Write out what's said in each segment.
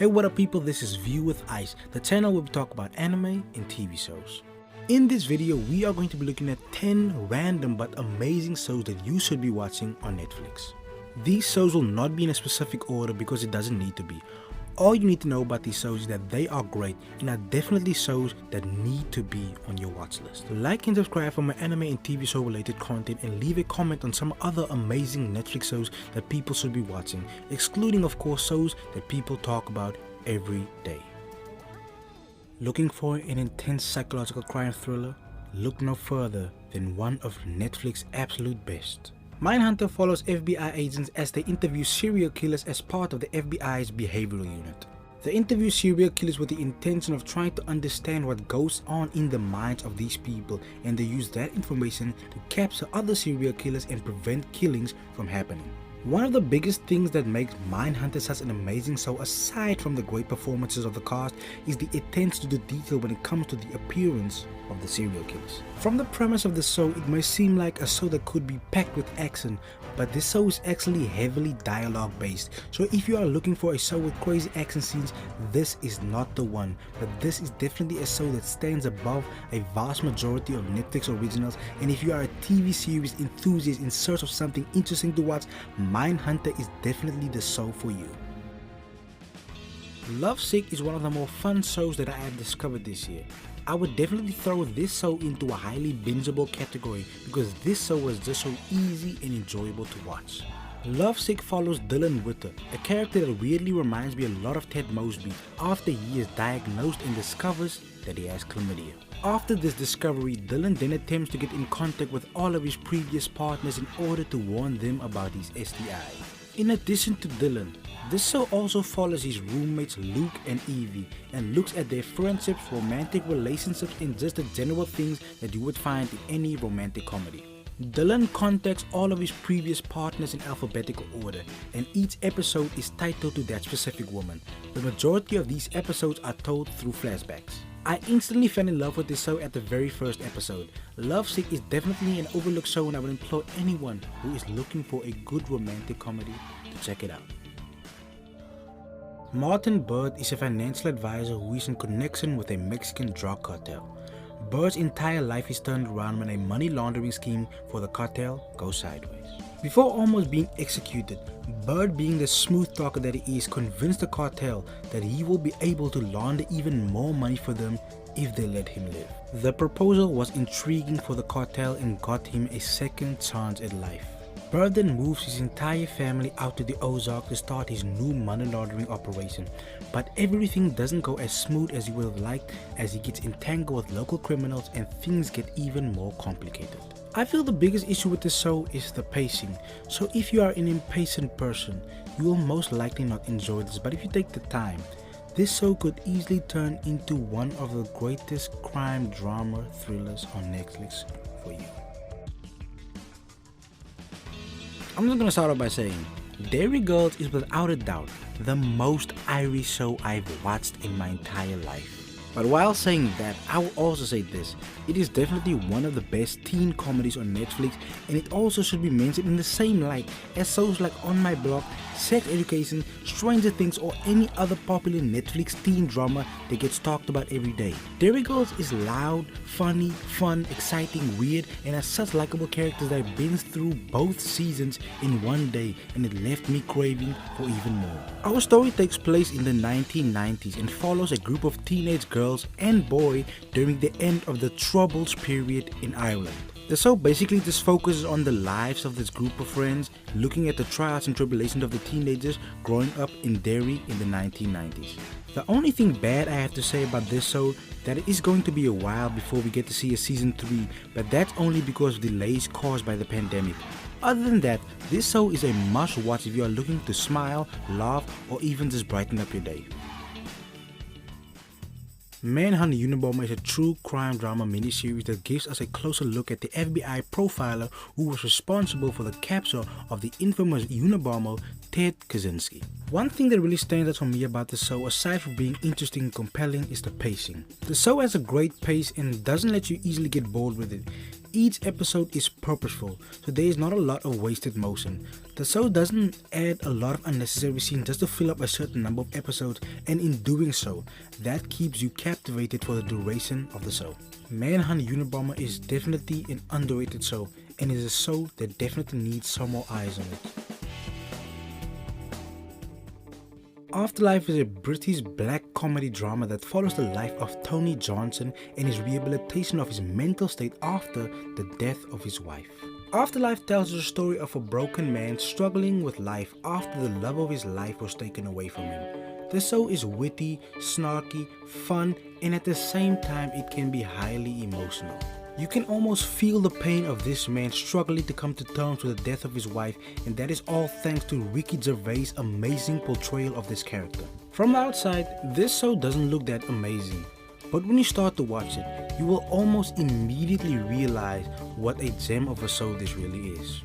Hey, what up people, this is View with Ice, the channel where we talk about anime and TV shows. In this video, we are going to be looking at 10 random but amazing shows that you should be watching on Netflix. These shows will not be in a specific order because it doesn't need to be. All you need to know about these shows is that they are great and are definitely shows that need to be on your watch list. Like and subscribe for my anime and TV show related content, and leave a comment on some other amazing Netflix shows that people should be watching, excluding of course shows that people talk about every day. Looking for an intense psychological crime thriller? Look no further than one of Netflix's absolute best. Mindhunter follows FBI agents as they interview serial killers as part of the FBI's behavioral unit. They interview serial killers with the intention of trying to understand what goes on in the minds of these people, and they use that information to capture other serial killers and prevent killings from happening. One of the biggest things that makes Mindhunter such an amazing show, aside from the great performances of the cast, is the attention to the detail when it comes to the appearance of the serial killers. From the premise of the show, it may seem like a show that could be packed with action, but this show is actually heavily dialogue based. So if you are looking for a show with crazy action scenes, this is not the one. But this is definitely a show that stands above a vast majority of Netflix originals, and if you are a TV series enthusiast in search of something interesting to watch, Mindhunter is definitely the show for you. Lovesick is one of the more fun shows that I have discovered this year. I would definitely throw this show into a highly bingeable category because this show was just so easy and enjoyable to watch. Lovesick follows Dylan Witter, a character that weirdly reminds me a lot of Ted Mosby, after he is diagnosed and discovers that he has chlamydia. After this discovery, Dylan then attempts to get in contact with all of his previous partners in order to warn them about his STI. In addition to Dylan, this show also follows his roommates Luke and Evie and looks at their friendships, romantic relationships, and just the general things that you would find in any romantic comedy. Dylan contacts all of his previous partners in alphabetical order, and each episode is titled to that specific woman. The majority of these episodes are told through flashbacks. I instantly fell in love with this show at the very first episode. Lovesick is definitely an overlooked show, and I would implore anyone who is looking for a good romantic comedy to check it out. Martin Bird is a financial advisor who is in connection with a Mexican drug cartel. Bird's entire life is turned around when a money laundering scheme for the cartel goes sideways. Before almost being executed, Bird, being the smooth talker that he is, convinced the cartel that he will be able to launder even more money for them if they let him live. The proposal was intriguing for the cartel and got him a second chance at life. Bird then moves his entire family out to the Ozark to start his new money laundering operation, but everything doesn't go as smooth as he would have liked, as he gets entangled with local criminals and things get even more complicated. I feel the biggest issue with this show is the pacing, so if you are an impatient person, you will most likely not enjoy this, but if you take the time, this show could easily turn into one of the greatest crime drama thrillers on Netflix for you. I'm just gonna start off by saying, Derry Girls is without a doubt the most Irish show I've watched in my entire life. But while saying that, I will also say this: it is definitely one of the best teen comedies on Netflix, and it also should be mentioned in the same light as shows like On My Block, Sex Education, Stranger Things, or any other popular Netflix teen drama that gets talked about every day. Derry Girls is loud, funny, fun, exciting, weird, and has such likable characters that I binged through both seasons in one day, and it left me craving for even more. Our story takes place in the 1990s and follows a group of teenage girls and boy during the end of the Troubles period in Ireland. The show basically just focuses on the lives of this group of friends, looking at the trials and tribulations of the teenagers growing up in Derry in the 1990s. The only thing bad I have to say about this show, that it is going to be a while before we get to see a season 3, but that's only because of delays caused by the pandemic. Other than that, this show is a must watch if you are looking to smile, laugh, or even just brighten up your day. Manhunt Unabomber is a true crime drama miniseries that gives us a closer look at the FBI profiler who was responsible for the capture of the infamous Unabomber Ted Kaczynski. One thing that really stands out for me about the show, aside from being interesting and compelling, is the pacing. The show has a great pace and doesn't let you easily get bored with it. Each episode is purposeful, so there is not a lot of wasted motion. The show doesn't add a lot of unnecessary scenes just to fill up a certain number of episodes, and in doing so, that keeps you captivated for the duration of the show. Manhunt Unabomber is definitely an underrated show, and is a show that definitely needs some more eyes on it. Afterlife is a British black comedy drama that follows the life of Tony Johnson and his rehabilitation of his mental state after the death of his wife. Afterlife tells the story of a broken man struggling with life after the love of his life was taken away from him. The show is witty, snarky, fun, and at the same time it can be highly emotional. You can almost feel the pain of this man struggling to come to terms with the death of his wife, and that is all thanks to Ricky Gervais' amazing portrayal of this character. From the outside, this show doesn't look that amazing, but when you start to watch it, you will almost immediately realize what a gem of a show this really is.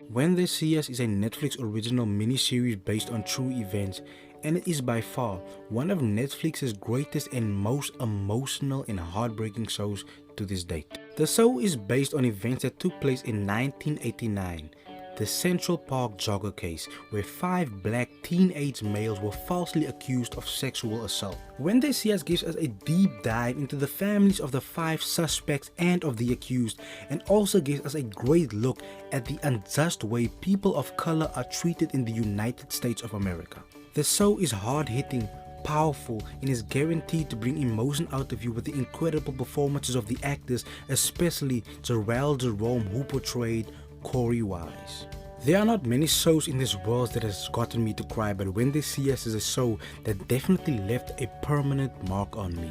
When They See Us is a Netflix original miniseries based on true events, and it is by far one of Netflix's greatest and most emotional and heartbreaking shows to this date. The show is based on events that took place in 1989, the Central Park jogger case, where 5 black teenage males were falsely accused of sexual assault. When They See Us gives us a deep dive into the families of the 5 suspects and of the accused, and also gives us a great look at the unjust way people of color are treated in the United States of America. The show is hard-hitting, powerful, and is guaranteed to bring emotion out of you with the incredible performances of the actors, especially Jarrell Jerome, who portrayed Corey Wise. There are not many shows in this world that has gotten me to cry, but When They See Us is a show that definitely left a permanent mark on me.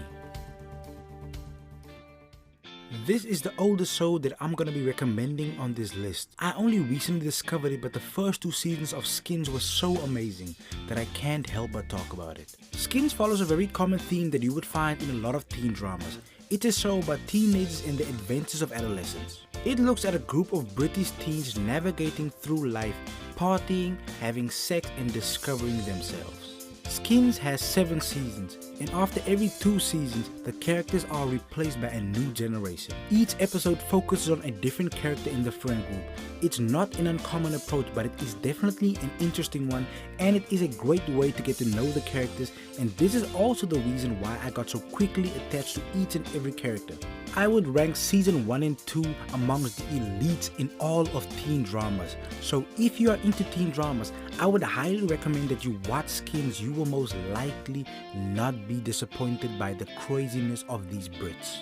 This is the oldest show that I'm gonna be recommending on this list. I only recently discovered it, but the first 2 seasons of Skins were so amazing that I can't help but talk about it. Skins follows a very common theme that you would find in a lot of teen dramas. It's a show about teenagers and the adventures of adolescence. It looks at a group of British teens navigating through life, partying, having sex, and discovering themselves. Skins has 7 seasons, and after every 2 seasons, the characters are replaced by a new generation. Each episode focuses on a different character in the friend group. It's not an uncommon approach, but it is definitely an interesting one, and it is a great way to get to know the characters, and this is also the reason why I got so quickly attached to each and every character. I would rank season 1 and 2 amongst the elites in all of teen dramas. So if you are into teen dramas, I would highly recommend that you watch Skins. You will most likely not be disappointed by the craziness of these Brits.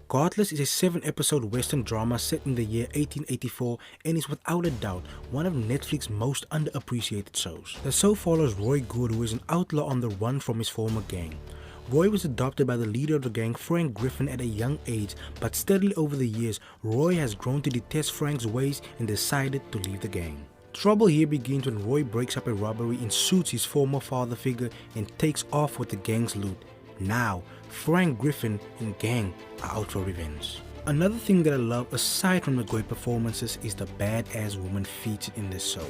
Godless is a 7-episode western drama set in the year 1884 and is without a doubt one of Netflix's most underappreciated shows. The show follows Roy Good, who is an outlaw on the run from his former gang. Roy was adopted by the leader of the gang, Frank Griffin, at a young age, but steadily over the years, Roy has grown to detest Frank's ways and decided to leave the gang. Trouble here begins when Roy breaks up a robbery and shoots his former father figure and takes off with the gang's loot. Now, Frank Griffin and gang are out for revenge. Another thing that I love aside from the great performances is the badass woman featured in this show.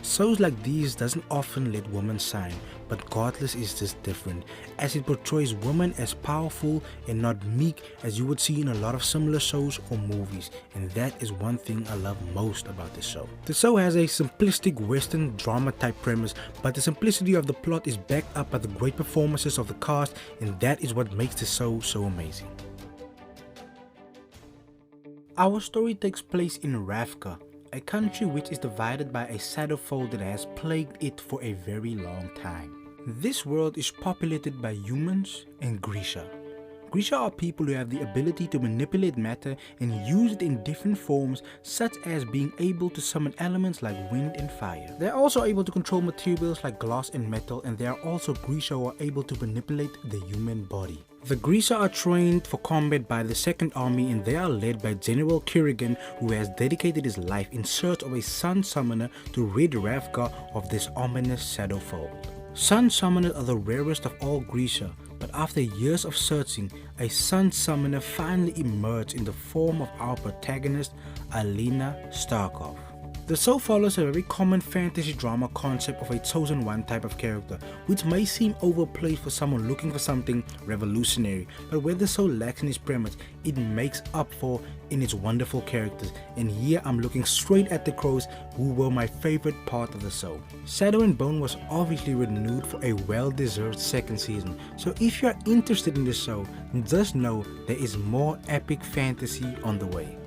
Shows like these doesn't often let women shine, but Godless is just different, as it portrays women as powerful and not meek as you would see in a lot of similar shows or movies, and that is one thing I love most about this show. The show has a simplistic western drama type premise, but the simplicity of the plot is backed up by the great performances of the cast, and that is what makes the show so amazing. Our story takes place in Ravka, a country which is divided by a shadow fold that has plagued it for a very long time. This world is populated by humans and Grisha. Grisha are people who have the ability to manipulate matter and use it in different forms, such as being able to summon elements like wind and fire. They are also able to control materials like glass and metal, and there are also Grisha who are able to manipulate the human body. The Grisha are trained for combat by the 2nd Army, and they are led by General Kerrigan, who has dedicated his life in search of a Sun Summoner to rid Ravka of this ominous shadow fold. Sun Summoners are the rarest of all Grisha, but after years of searching, a Sun Summoner finally emerged in the form of our protagonist, Alina Starkov. The show follows a very common fantasy drama concept of a chosen one type of character, which may seem overplayed for someone looking for something revolutionary, but where the show lacks in its premise, it makes up for in its wonderful characters, and here I'm looking straight at the crows, who were my favorite part of the show. Shadow and Bone was obviously renewed for a well-deserved second season, so if you are interested in the show, just know there is more epic fantasy on the way.